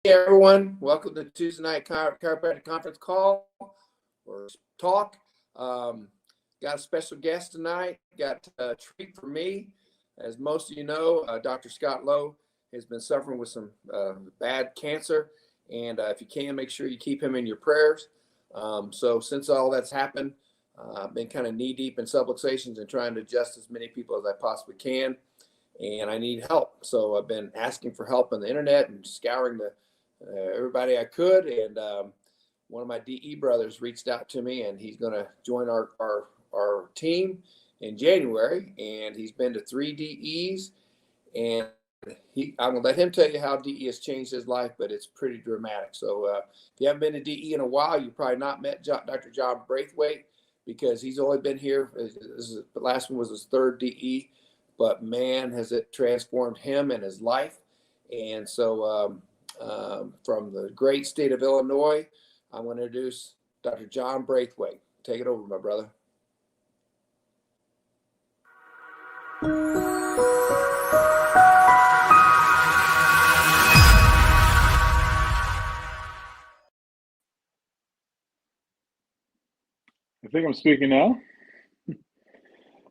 Everyone, welcome to Tuesday night chiropractic conference call or talk. Got a special guest tonight. Got a treat for me. As most of you know, Dr. Scott Lowe has been suffering with some bad cancer, and if you can, make sure you keep him in your prayers. So since all that's happened, I've been kind of knee deep in subluxations and trying to adjust as many people as I possibly can, and I need help. So I've been asking for help on the internet and scouring everybody I could, and one of my DE brothers reached out to me, and he's going to join our team in January, and he's been to 3 DEs, and I'm going to let him tell you how DE has changed his life, but it's pretty dramatic. So if you haven't been to DE in a while, you probably not met Dr. John Braithwaite, because he's only been here. The last one was his 3rd DE, but man, has it transformed him and his life. And so from the great state of Illinois, I'm going to introduce Dr. John Braithwaite. Take it over, my brother. I think I'm speaking now.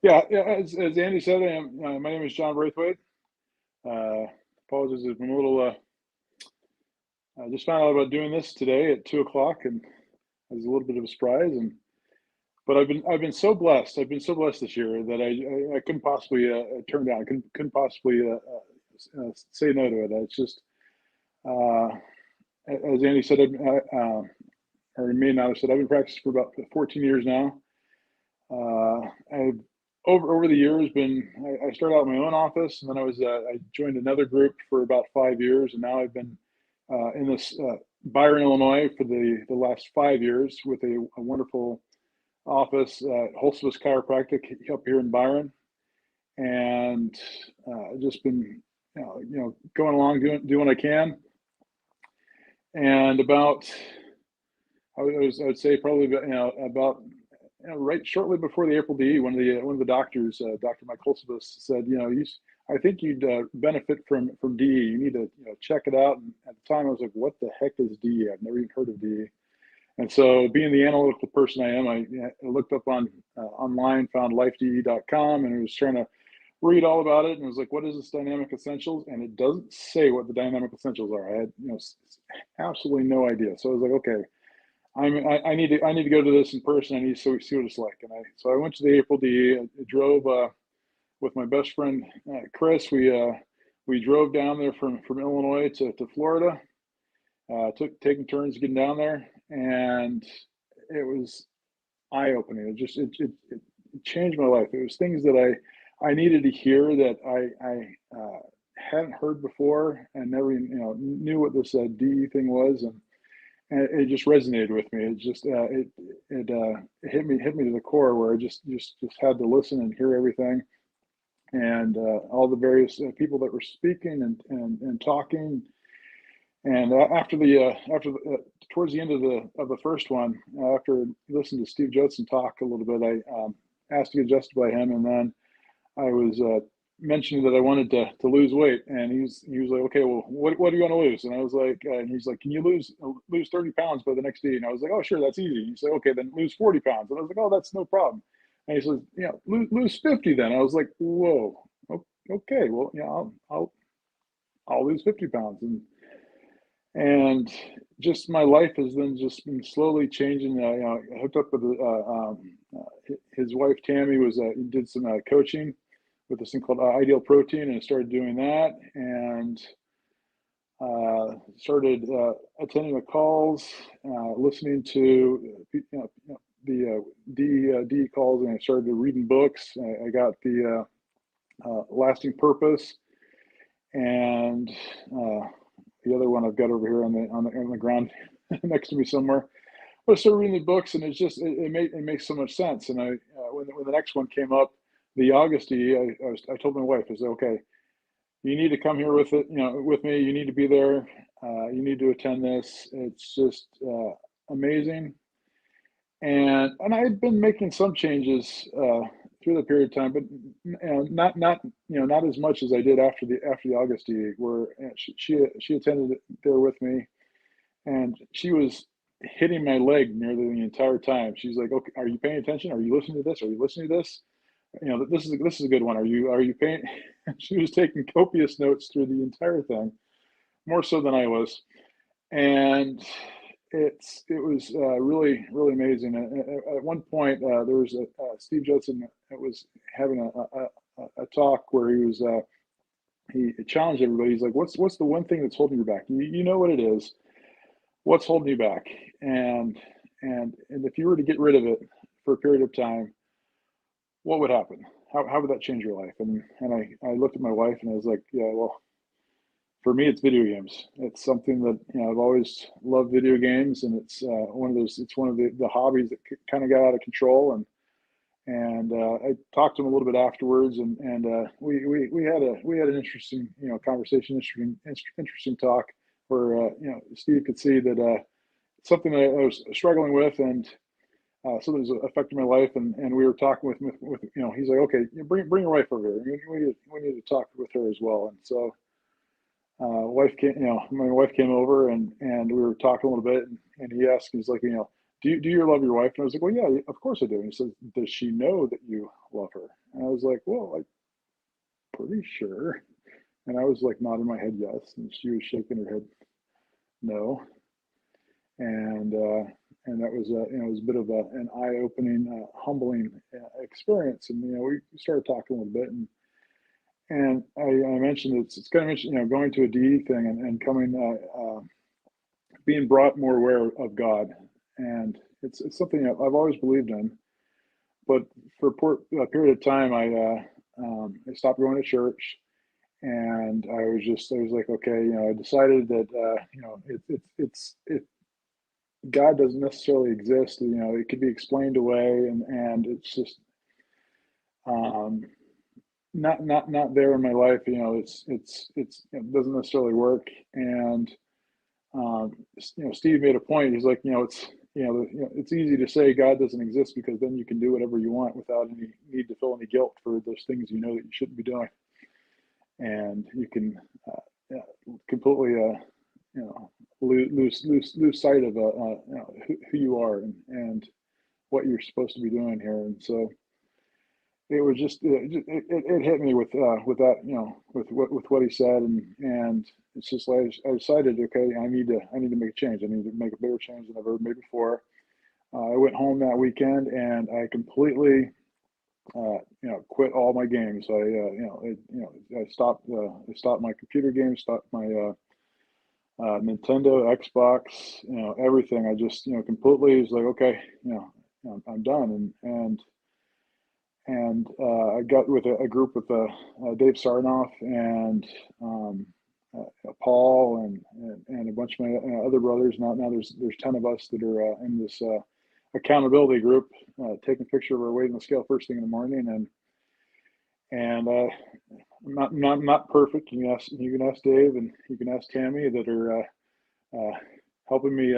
Yeah, as Andy said, my name is John Braithwaite. Apologies, I've been a little. I just found out about doing this today at 2 o'clock, and it was a little bit of a surprise. But I've been so blessed. I've been so blessed this year that I couldn't possibly turn down. Couldn't possibly say no to it. It's just as Andy said, or me and I said, I've been practicing for about 14 years now. I've over the years I started out in my own office, and then I joined another group for about 5 years, and now I've been in this Byron, Illinois, for the last 5 years with a wonderful office at Holsvis Chiropractic up here in Byron, and just been going along doing what I can. And about I would say probably about right shortly before the April DE, one of the doctors, Dr. Mike Holsvis, said, I think you'd benefit from DE. You need to check it out. And at the time, I was like, what the heck is DE? I've never even heard of DE. And so, being the analytical person I am, I looked up online, found lifede.com, and I was trying to read all about it. And I was like, what is this Dynamic Essentials? And it doesn't say what the Dynamic Essentials are. I had absolutely no idea. So I was like, okay, I need to go to this in person. I need to see what it's like. And so I went to the April DE. I drove with my best friend Chris. We drove down there from Illinois to Florida. Taking turns getting down there, and it was eye-opening. It changed my life. It was things that I needed to hear that I hadn't heard before, and never knew what this DE thing was, and it just resonated with me. It just it hit me to the core, where I just had to listen and hear everything, and all the various people that were speaking and talking. And towards the end of the first one, after listening to Steve Judson talk a little bit, I asked to get adjusted by him, and then I was mentioning that I wanted to lose weight, and he was like, okay, well, what do you want to lose? And I was like, and he's like, can you lose 30 pounds by the next day? And I was like, oh, sure, that's easy. He said, okay, then lose 40 pounds. And I was like, oh, that's no problem. And he said, lose 50 then. I was like, whoa, okay, well, I'll lose 50 pounds. And just my life has then just been slowly changing. I hooked up with his wife, Tammy, did some coaching with this thing called Ideal Protein, and I started doing that, and started attending the calls, listening to the DE calls, and I started reading books. I got the Lasting Purpose, and the other one I've got over here on the ground next to me somewhere. But I started reading the books, and it's just it makes so much sense. And when the next one came up, the August DE, I told my wife, I said, okay, you need to come here with me. You need to be there. You need to attend this. It's just amazing. And I had been making some changes through the period of time, but not as much as I did after the August D, where she attended there with me, and she was hitting my leg nearly the entire time. She's like, "Okay, are you paying attention? Are you listening to this? Are you listening to this? This is a good one. Are you paying?" She was taking copious notes through the entire thing, more so than I was, and it was really really amazing. At one point, there was Steve Judson that was having a talk where he challenged everybody. He's like, "What's the one thing that's holding you back? You know what it is. What's holding you back? And if you were to get rid of it for a period of time, what would happen? How would that change your life?" And I looked at my wife and I was like, "Yeah, well, for me, it's video games. It's something that, I've always loved video games, and it's one of the hobbies that kind of got out of control." And I talked to him a little bit afterwards, and we had an interesting conversation, interesting talk, where Steve could see that something that I was struggling with, and something that was affecting my life, and we were talking with he's like, "Okay, bring your wife over here. We need to talk with her as well." And so my wife came over, and we were talking a little bit, and he asked, he's like, "Do you love your wife?" And I was like, "Well, yeah, of course I do." And he said, "Does she know that you love her?" And I was like, "Well, I'm pretty sure." And I was like nodding my head yes, and she was shaking her head no. And that was it was a bit of an eye-opening, humbling experience. And we started talking a little bit, and I mentioned it's kind of interesting, going to a DE thing, and coming being brought more aware of God, and it's something that I've always believed in, but for a period of time I stopped going to church, and I was like, okay, I decided that it God doesn't necessarily exist. It could be explained away, and it's just um, not there in my life. It doesn't necessarily work. And Steve made a point. He's like, it's easy to say God doesn't exist, because then you can do whatever you want without any need to feel any guilt for those things that you shouldn't be doing, and you can completely lose sight of who you are, and what you're supposed to be doing here. And so it was just it hit me with that, with what he said, and it's just like I decided, okay, I need to make a change. I need to make a bigger change than I've ever made before. I went home that weekend, and I completely quit all my games. I stopped my computer games, stopped my Nintendo, Xbox, everything. I just completely was like, okay, I'm done. I got with a group with Dave Sarnoff, and Paul, and a bunch of my other brothers. Now there's 10 of us that are in this accountability group, taking a picture of our weight on the scale first thing in the morning, and not perfect. You can ask Dave, and you can ask Tammy, that are helping me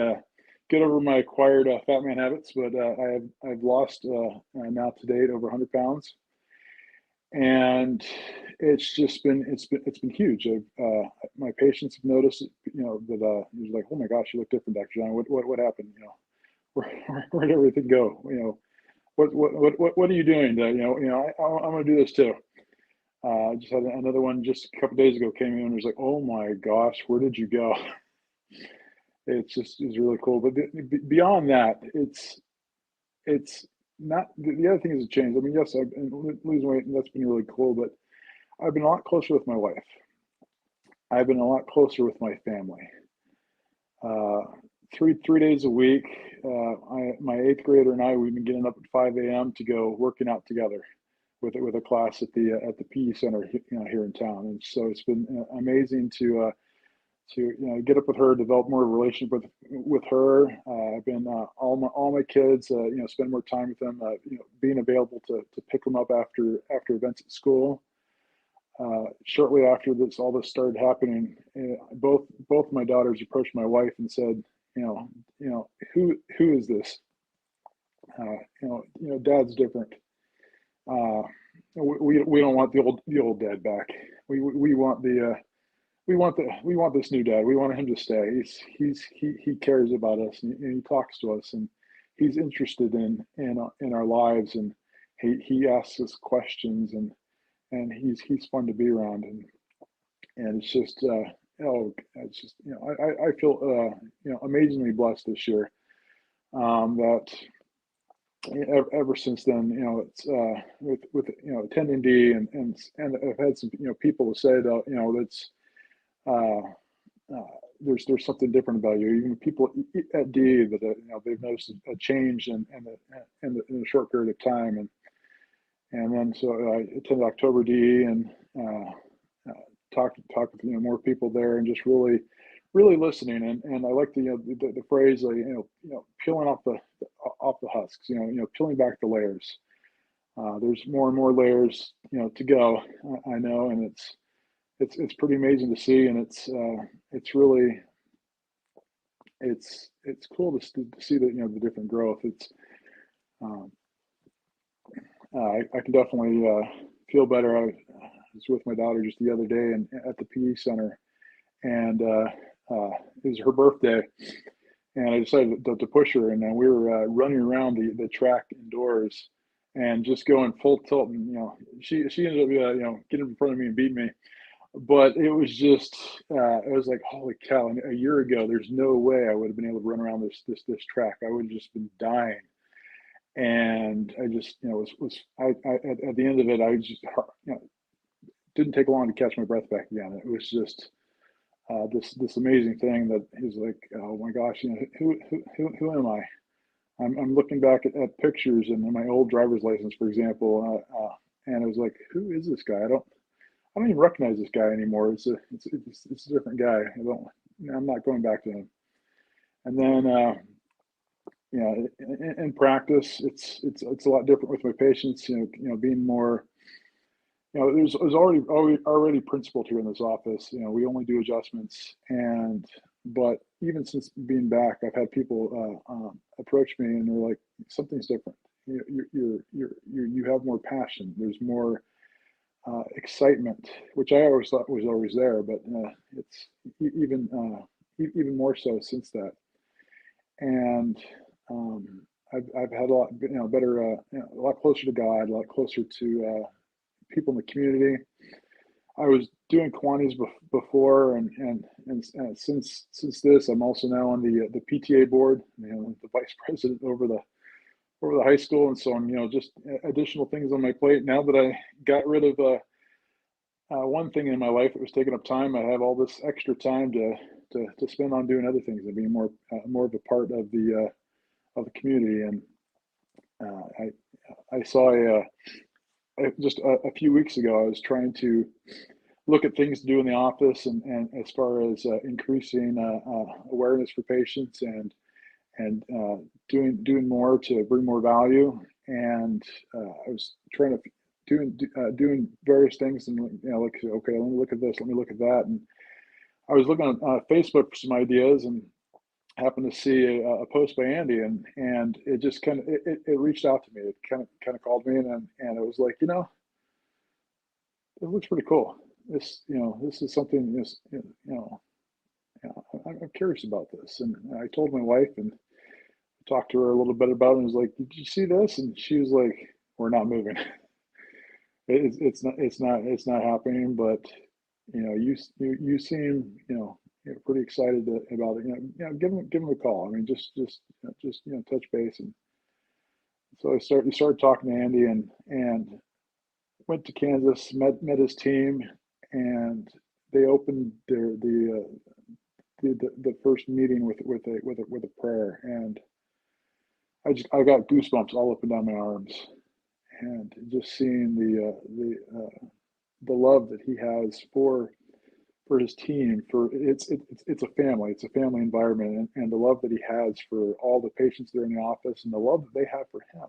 get over my acquired fat man habits. But I've lost now to date over 100 pounds, and it's been huge. My patients have noticed, that he's like, "Oh my gosh, you look different, Dr. John. What happened? Where'd everything go? What are you doing? I'm going to do this too." I just had another one just a couple days ago, came in and was like, "Oh my gosh, where did you go?" It's really cool. But beyond that, it's not, the other things have changed. I mean, yes, I've been losing weight, and that's been really cool, but I've been a lot closer with my wife. I've been a lot closer with my family. Uh, three days a week, my eighth grader and I, we've been getting up at 5 a.m. to go working out together with a class at the PE center, here in town. And so it's been amazing to get up with her, develop more relationship with her. I've been all my kids, spend more time with them, being available to pick them up after events at school. Shortly after all this started happening, both my daughters approached my wife and said, who is this? Dad's different. we don't want the old dad back. We want we want this new dad. We want him to stay. He cares about us, and he talks to us, and he's interested in our lives, and he asks us questions, and he's fun to be around, and it's just it's just I feel amazingly blessed this year, that ever since then, it's with attending D, and I've had some people say that that's uh, there's something different about you. Even people at D that they've noticed a change in a short period of time, and then so I attended October D, and talk with more people there, and just really listening, and I like the phrase, like, peeling off the husks, peeling back the layers. There's more and more layers to go. I know, and it's pretty amazing to see, and it's really it's cool to see the different growth. It's um, I can definitely feel better. I was with my daughter just the other day and at the PE center, and it was her birthday, and I decided to push her, and then we were running around the track indoors, and just going full tilt, and she ended up getting in front of me and beat me, but it was just it was like, holy cow! And a year ago, there's no way I would have been able to run around this track. I would have just been dying, and I just at the end of it, I just didn't take long to catch my breath back again. It was just this amazing thing that he's like, oh my gosh, who am I? I'm looking back at pictures and my old driver's license, for example, and I was like, who is this guy? I don't even recognize this guy anymore. It's a different guy. I'm not going back to him. And then in practice, it's a lot different with my patients. Being more, there's already principled here in this office. We only do adjustments, but even since being back, I've had people approach me, and they're like, something's different. You have more passion. There's more excitement, which I always thought was always there, but it's even more so since that. And I've had a lot better, a lot closer to God, a lot closer to people in the community. I was doing Kiwanis before, and since this, I'm also now on the PTA board, the vice president over the high school, and so I'm just additional things on my plate. Now that I got rid of one thing in my life that was taking up time, I have all this extra time to spend on doing other things and being more of a part of the community. And I saw just a few weeks ago, I was trying to look at things to do in the office, and as far as increasing awareness for patients, and doing more to bring more value. And I was trying to doing various things, and like, okay, let me look at this, let me look at that, and I was looking on Facebook for some ideas, and happened to see a post by Andy, and it just kind of it reached out to me. It kind of called me, and it was like, it looks pretty cool. This is something, I'm curious about this. And I told my wife, and talked to her a little bit about it, and was like, did you see this? And she was like, we're not moving. It's not happening, but you seem pretty excited about it. Give them a call. I mean, just touch base. And so I started talking to Andy, and went to Kansas, met his team, and they opened the first meeting with a prayer, and I got goosebumps all up and down my arms, and just seeing the love that he has for his team. For it's a family environment, and the love that he has for all the patients that are in the office, and the love that they have for him.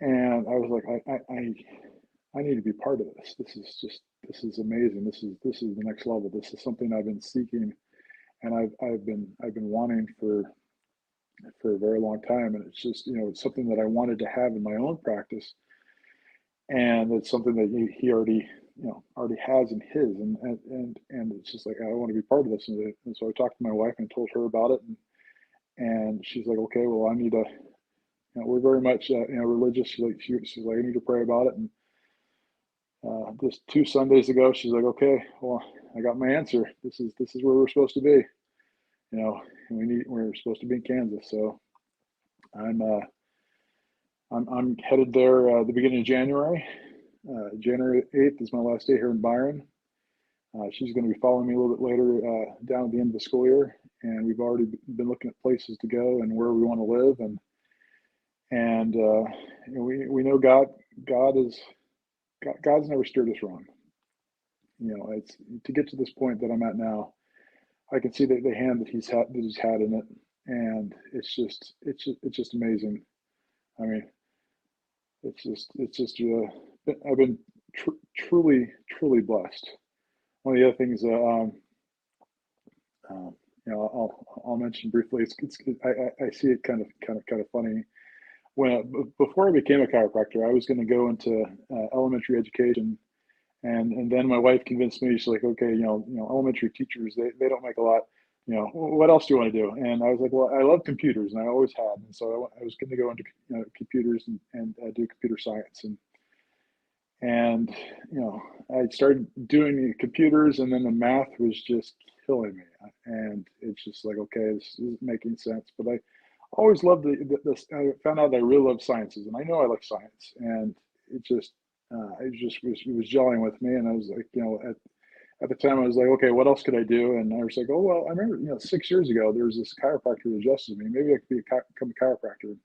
And I was like, I need to be part of this. This is amazing. This is the next level. This is something I've been seeking, and I've been wanting for a very long time. And it's just it's something that I wanted to have in my own practice. and it's something that he already, already has in his, and it's just like, I want to be part of this. And so I talked to my wife and told her about it, and she's like, okay, well, I need to, we're very much, religious. She's like, I need to pray about it. And just 2 Sundays ago, she's like, okay, well, I got my answer. This is where we're supposed to be, and we're supposed to be in Kansas. So I'm headed there the beginning of January. January 8th is my last day here in Byron. She's going to be following me a little bit later down at the end of the school year, and we've already been looking at places to go and where we want to live, and we know God's never steered us wrong. It's to get to this point that I'm at now. I can see the hand that he's had in it, and it's just amazing. I mean, I've been truly blessed. One of the other things I'll mention briefly. I see it kind of funny. Before I became a chiropractor, I was going to go into elementary education, and then my wife convinced me. She's like, okay, elementary teachers, they don't make a lot. What else do you want to do? And I was like, well, I love computers, and I always had. And so I was going to go into computers and do computer science, and I started doing the computers, and then the math was just killing me, and it's just like, okay, this isn't making sense. But I always loved this. I found out that I really love sciences, and I know I like science, and it was gelling with me. And I was like, at the time I was like, okay, what else could I do? And I was like, oh, well, I remember, 6 years ago, there was this chiropractor who adjusted me. Maybe I could become a chiropractor.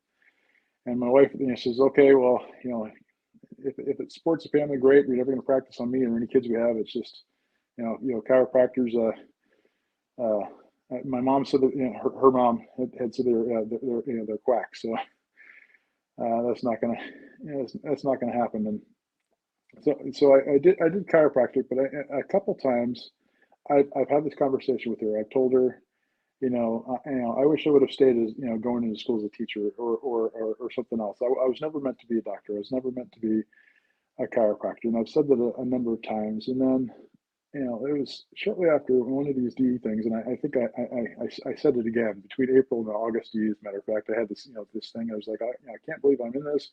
And my wife, says, okay, well, if it supports the family, great. We're never going to practice on me or any kids we have. It's just, chiropractors. My mom said that her mom had said they're quacks. So that's not gonna that's not gonna happen. And so I did chiropractic, but a couple times I've had this conversation with her. I've told her, I wish I would have stayed as going into school as a teacher or something else. I was never meant to be a doctor. I was never meant to be a chiropractor, and I've said that a number of times. And then it was shortly after one of these DE things, and I think I said it again between April and August DE. As a matter of fact, I had this this thing. I was like, I can't believe I'm in this,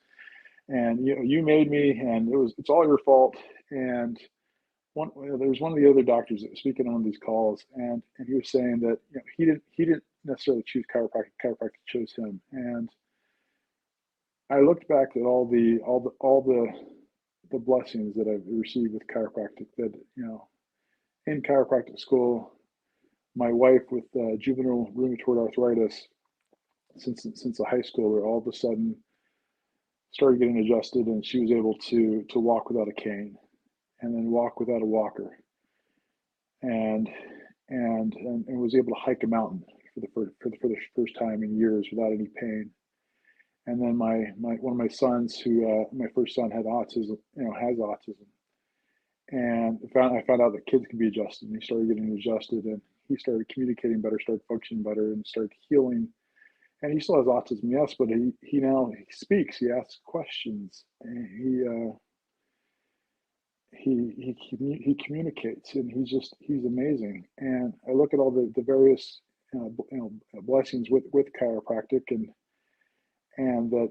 and you made me, and it's all your fault. And there was one of the other doctors that was speaking on one of these calls, and he was saying that he didn't necessarily choose chiropractic. Chiropractic chose him. And I looked back at all the blessings that I've received with chiropractic. That in chiropractic school, my wife with juvenile rheumatoid arthritis since the high schooler, all of a sudden started getting adjusted, and she was able to walk without a cane, and then walk without a walker, and was able to hike a mountain for the first time in years without any pain. And then my one of my sons, who my first son had autism, has autism, and I found out that kids can be adjusted, and he started getting adjusted, and he started communicating better, started functioning better, and started healing. And he still has autism, yes, but he now he speaks, he asks questions, and he communicates, and he's amazing. And I look at all the various blessings with chiropractic, and that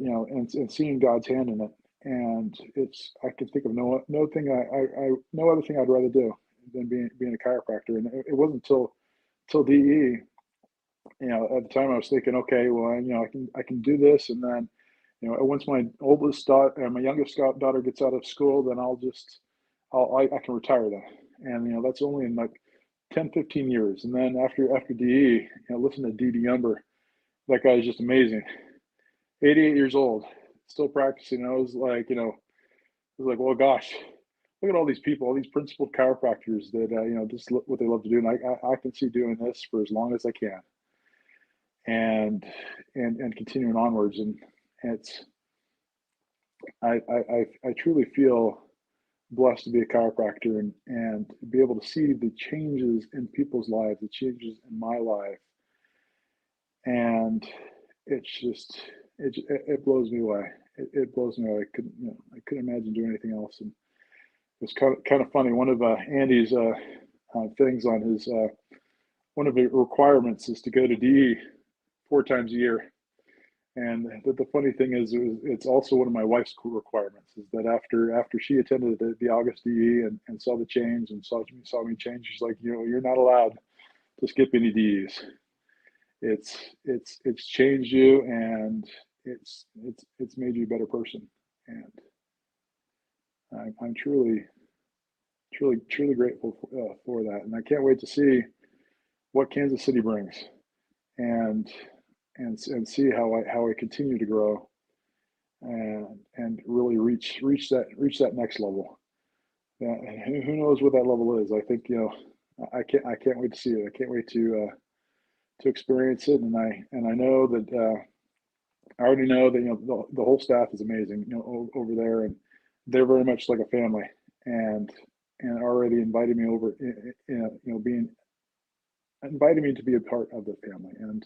and seeing God's hand in it. And I can think of no other thing I'd rather do than being a chiropractor. And it wasn't till DE, at the time I was thinking, okay, well, I can do this, and then once my youngest daughter gets out of school, then I can retire then. And that's only in like 10, 15 years. And then after DE, listen to DD Yumber. That guy is just amazing. 88 years old, still practicing. I was like, well, gosh, look at all these people, all these principled chiropractors that just what they love to do, and I can see doing this for as long as I can, and continuing onwards. And it's I truly feel blessed to be a chiropractor, and be able to see the changes in people's lives, the changes in my life, and it's just it blows me away. it blows me away. I couldn't imagine doing anything else. And it was kind of funny. One of Andy's things on his one of the requirements is to go to DE 4 times a year. And the funny thing is, it's also one of my wife's requirements is that after she attended the August DE and saw the change and saw me change, she's like, you're not allowed to skip any DEs. It's changed you, and it's made you a better person. And I'm truly grateful for that. And I can't wait to see what Kansas City brings, and see how I continue to grow and really reach that next level. And who knows what that level is? I think, I can't wait to see it. I can't wait to experience it. And I know that I already know that the whole staff is amazing, over there, and they're very much like a family, and already invited me over, invited me to be a part of the family. And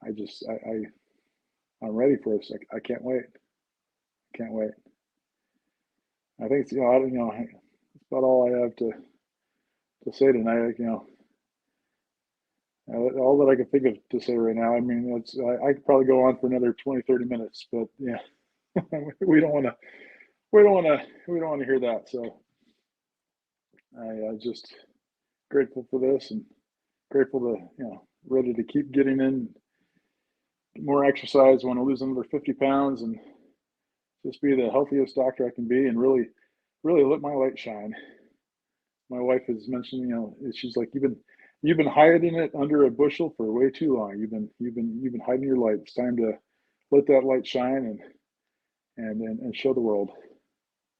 I'm ready for this. I can't wait. Can't wait. I think it's, it's about all I have to say tonight. All that I can think of to say right now. I mean, I could probably go on for another 20, 30 minutes, but yeah, we don't want to hear that. So I just grateful for this, and grateful to, ready to keep getting in more exercise. Want to lose another 50 pounds and just be the healthiest doctor I can be, and really let my light shine. My wife has mentioned, she's like, you've been hiding it under a bushel for way too long. You've been hiding your light. It's time to let that light shine and show the world.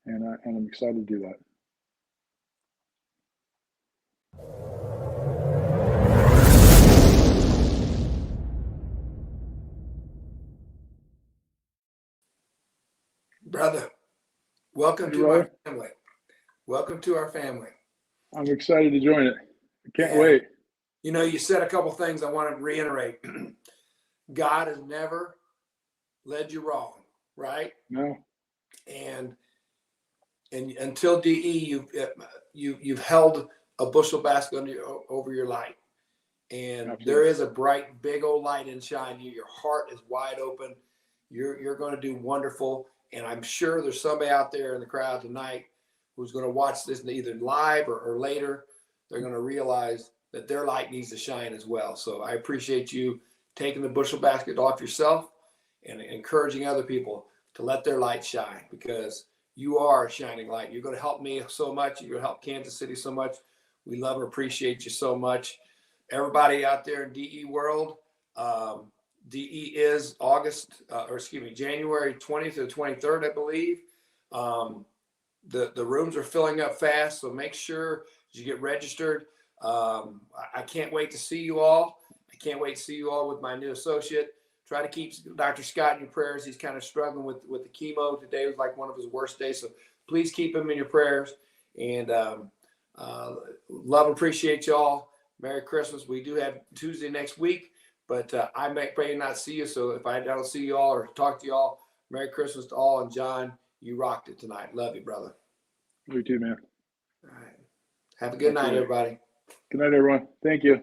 And I'm excited to do that. Brother, welcome to our family. Welcome to our family. I'm excited to join it. I can't wait. You said a couple things I want to reiterate. God has never led you wrong, right? No. And until DE, you've held a bushel basket over your light, and absolutely. There is a bright, big old light inside you. Your heart is wide open. You're going to do wonderful, and I'm sure there's somebody out there in the crowd tonight who's going to watch this either live or later. They're going to realize that their light needs to shine as well. So I appreciate you taking the bushel basket off yourself and encouraging other people to let their light shine, because you are a shining light. You're going to help me so much. You're going to help Kansas City so much. We love and appreciate you so much. Everybody out there in DE world, DE is January 20th to the 23rd, I believe. The rooms are filling up fast, so make sure you get registered. I can't wait to see you all. I can't wait to see you all with my new associate. Try to keep Dr. Scott in your prayers. He's kind of struggling with the chemo. Today was like one of his worst days, so please keep him in your prayers. And love and appreciate y'all. Merry Christmas. We do have Tuesday next week, but I may pray not see you. So if I don't see you all or talk to you all, Merry Christmas to all. And John, you rocked it tonight. Love you, brother. You too, man. All right. Have a good night, everybody. Good night, everyone. Thank you.